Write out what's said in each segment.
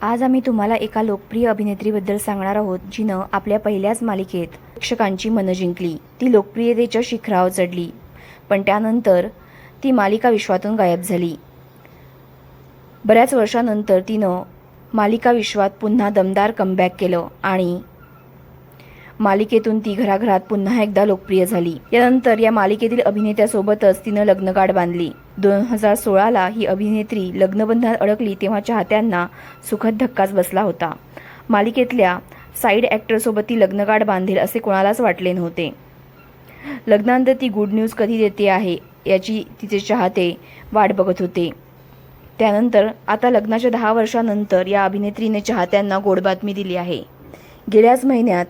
आज आम्ही तुम्हाला एका लोकप्रिय अभिनेत्रीबद्दल सांगणार आहोत जिनं आपल्या पहिल्याच मालिकेत प्रेक्षकांची मनं जिंकली। ती लोकप्रियतेच्या शिखरावर चढली, पण त्यानंतर ती मालिका विश्वातून गायब झाली। बऱ्याच वर्षांनंतर तिनं मालिका विश्वात पुन्हा दमदार कमबॅक केलं आणि मालिकेतून ती घराघरात पुन्हा एकदा लोकप्रिय झाली। यानंतर या मालिकेतील अभिनेत्यासोबतच तिनं लग्नगाठ बांधली। 2016ला ही अभिनेत्री लग्नबंधनात अडकली तेव्हा चाहत्यांना सुखद धक्काच बसला होता। मालिकेतल्या साईड ॲक्टरसोबत ती लग्नगाठ बांधेल असे कोणालाच वाटले नव्हते। लग्नानंतर ती गुड न्यूज कधी देते आहे याची तिचे चाहते वाट बघत होते। त्यानंतर आता लग्नाच्या 10 वर्षांनंतर या अभिनेत्रीने चाहत्यांना गोड बातमी दिली आहे। गेल्याच महिन्यात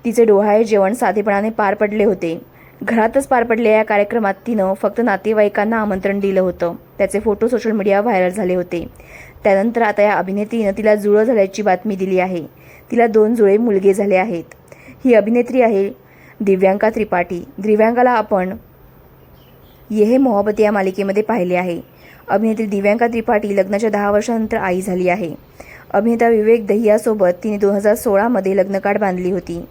तिचे डोहाळे जेवण साधेपणाने पार पडले होते। घरातच पार पडलेल्या या कार्यक्रमात तिनं फक्त नातेवाईकांना आमंत्रण दिलं होतं। त्याचे फोटो सोशल मीडियावर व्हायरल झाले होते। त्यानंतर आता या अभिनेत्रीनं तिला जुळं झाल्याची बातमी दिली आहे। तिला 2 जुळे मुलगे झाले आहेत। ही अभिनेत्री आहे दिव्यांका त्रिपाठी। दिव्यांकाला आपण ये है मोहब्बत या मालिकेमध्ये पाहिले आहे। अभिनेत्री दिव्यांका त्रिपाठी लग्नाच्या 10 वर्षांनंतर आई झाली आहे। अभिनेता विवेक दहियासोबत तिने 2016मध्ये लग्नगाठ बांधली होती।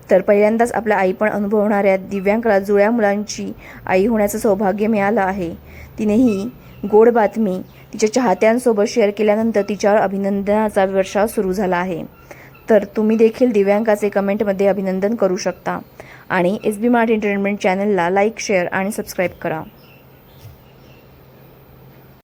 तर पहिल्यांदाच आपल्या आईपण अनुभवणाऱ्या दिव्यांकाला जुळ्या मुलांची आई होण्याचं सौभाग्य मिळालं आहे। तिने ही गोड बातमी तिच्या चाहत्यांसोबत शेअर केल्यानंतर तिच्यावर अभिनंदनाचा वर्षाव सुरू झाला आहे। तर तुम्ही देखील दिव्यांकाचे कमेंटमध्ये अभिनंदन करू शकता आणि SB मराठी एंटरटेनमेंट चॅनलला लाईक, शेअर आणि सबस्क्राईब करा।